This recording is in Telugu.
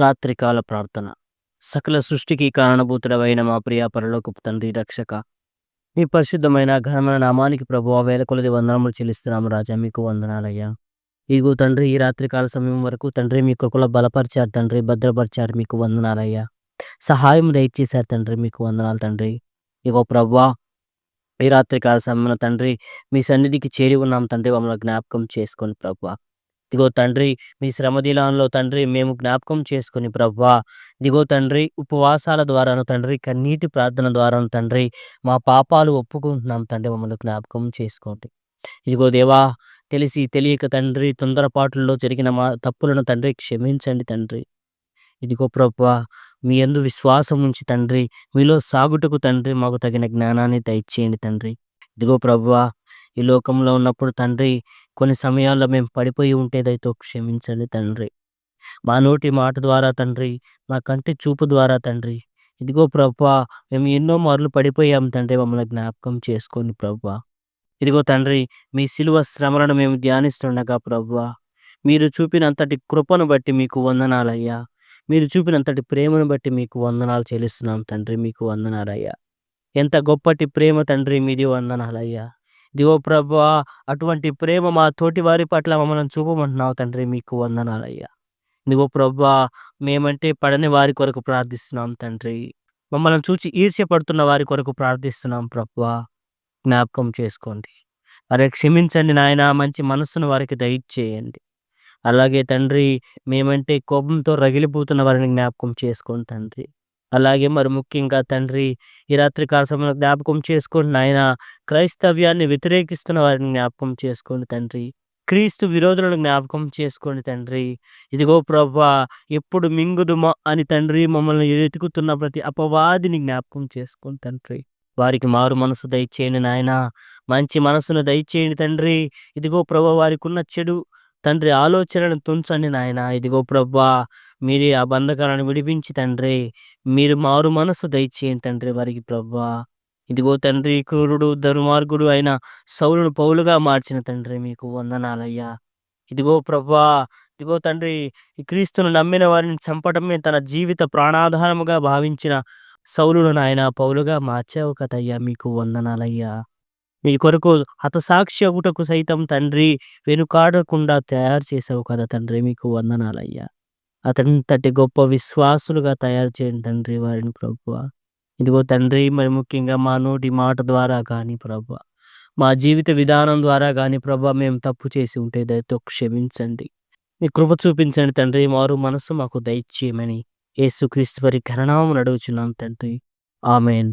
రాత్రికాల ప్రార్థన. సకల సృష్టికి కారణభూతుడవైన మా ప్రియ పరలోకపు తండ్రి, రక్షక, మీ పరిశుద్ధమైన ఘనమైన నామానికి ప్రభువా వేల కొలది వందనములు చెల్లిస్తున్నాము రాజా, మీకు వందనాలయ్యా. ఇదిగో తండ్రి, ఈ రాత్రికాల సమయం వరకు తండ్రి మీ కృపలో బలపరిచారు తండ్రి, భద్రపరిచారు, మీకు వందనాలయ్యా. సహాయం దయచేశారు తండ్రి, మీకు వందనాలు తండ్రి. ఇగో ప్రభువా, ఈ రాత్రికాల సమయంలో తండ్రి మీ సన్నిధికి చేరి ఉన్నాం తండ్రి, మమ్మల్ని జ్ఞాపకం చేసుకొని ప్రభువా. ఇదిగో తండ్రి, మీ శ్రమదినాల్లో తండ్రి మేము జ్ఞాపకం చేసుకొని ప్రభువా, ఇదిగో తండ్రి ఉపవాసాల ద్వారాను తండ్రి, కన్నీటి ప్రార్థన ద్వారాను తండ్రి మా పాపాలు ఒప్పుకుంటున్నాం తండ్రి, మమ్మల్ని జ్ఞాపకం చేసుకోండి. ఇదిగో దేవా, తెలిసి తెలియక తండ్రి తొందరపాటుల్లో జరిగిన మా తప్పులను తండ్రి క్షమించండి తండ్రి. ఇదిగో ప్రభువా, మీ యందు విశ్వాసం ఉంచి తండ్రి మీలో సాగుటకు తండ్రి మాకు తగిన జ్ఞానాన్ని దయచేయండి తండ్రి. ఇదిగో ప్రభువా, ఈ లోకంలో ఉన్నప్పుడు తండ్రి కొన్ని సమయాల్లో మేము పడిపోయి ఉంటే దయతో క్షమించండి తండ్రి. మా నోటి మాట ద్వారా తండ్రి, మా కంటి చూపు ద్వారా తండ్రి, ఇదిగో ప్రభువా, మేము ఎన్నో మార్లు పడిపోయాం తండ్రి, మమ్మల్ని జ్ఞాపకం చేసుకోండి ప్రభువా. ఇదిగో తండ్రి, మీ శిలువ శ్రమలను మేము ధ్యానిస్తుండగా ప్రభువా, మీరు చూపినంతటి కృపను బట్టి మీకు వందనాలయ్యా. మీరు చూపినంతటి ప్రేమను బట్టి మీకు వందనాలు చెల్లిస్తున్నాం తండ్రి, మీకు వందనాలయ్యా. ఎంత గొప్పటి ప్రేమ తండ్రి మీది, వందనాలయ్యా. ఇదిగో ప్రభువా, అటువంటి ప్రేమ మా తోటి వారి పట్ల మమ్మల్ని చూపమంటున్నావు తండ్రి, మీకు వందనాలయ్యా. ఇదిగో ప్రభువా, మేమంటే పడని వారి కొరకు ప్రార్థిస్తున్నాం తండ్రి. మమ్మల్ని చూచి ఈర్ష్యపడుతున్న వారి కొరకు ప్రార్థిస్తున్నాం ప్రభువా. జ్ఞాపకం చేసుకోండి. అరే క్షమించండి నాయన, మంచి మనస్సును వారికి దయచేయండి. అలాగే తండ్రి, మేమంటే కోపంతో రగిలిపోతున్న వారిని జ్ఞాపకం చేసుకోండి తండ్రి. అలాగే మరి ముఖ్యంగా తండ్రి, ఈ రాత్రి కాల సమయంలో జ్ఞాపకం చేసుకోండి నాయన, క్రైస్తవ్యాన్ని వ్యతిరేకిస్తున్న వారిని జ్ఞాపకం చేసుకోండి తండ్రి. క్రీస్తు విరోధులను జ్ఞాపకం చేసుకోండి తండ్రి. ఇదిగో ప్రభువా, ఎప్పుడు మింగుదుమా అని తండ్రి మమ్మల్ని వెతుకుతున్న ప్రతి అపవాదిని జ్ఞాపకం చేసుకోండి తండ్రి. వారికి మారు మనసు దయచేయండి నాయన, మంచి మనసును దయచేయండి తండ్రి. ఇదిగో ప్రభువా, వారికి ఉన్న చెడు తండ్రి ఆలోచనలను తుంచండి నాయన. ఇదిగో ప్రభువా, మీరే ఆ బంధకాలను విడిపించి తండ్రి, మీరు మారు మనసు దయచేయండి తండ్రి వారికి ప్రభువా. ఇదిగో తండ్రి, క్రూరుడు దుర్మార్గుడు అయిన సౌలును పౌలుగా మార్చిన తండ్రి, మీకు వందనాలయ్యా. ఇదిగో ప్రభువా, ఇదిగో తండ్రి, ఈ క్రీస్తును నమ్మిన వారిని చంపటమే తన జీవిత ప్రాణాధారముగా భావించిన సౌలును నాయన పౌలుగా మార్చావు కదయ్యా, మీకు వందనాలయ్యా. మీ కొరకు హతసాక్షి అగుటకు సైతం తండ్రి వెనుకాడకుండా తయారు చేసావు కదా తండ్రి, మీకు వందనాలయ్యా. అతనింతటి గొప్ప విశ్వాసులుగా తయారు చేయండి తండ్రి వారిని ప్రభువా. ఇదిగో తండ్రి, మరి ముఖ్యంగా మా నోటి మాట ద్వారా కానీ ప్రభువా, మా జీవిత విధానం ద్వారా కానీ ప్రభువా, మేము తప్పు చేసి ఉంటే దయతో క్షమించండి. మీ కృప చూపించండి తండ్రి, మారు మనసు మాకు దయచేయమని యేసుక్రీస్తు వారి ఘననామమున అడుగుచున్నాం తండ్రి. ఆమేన్.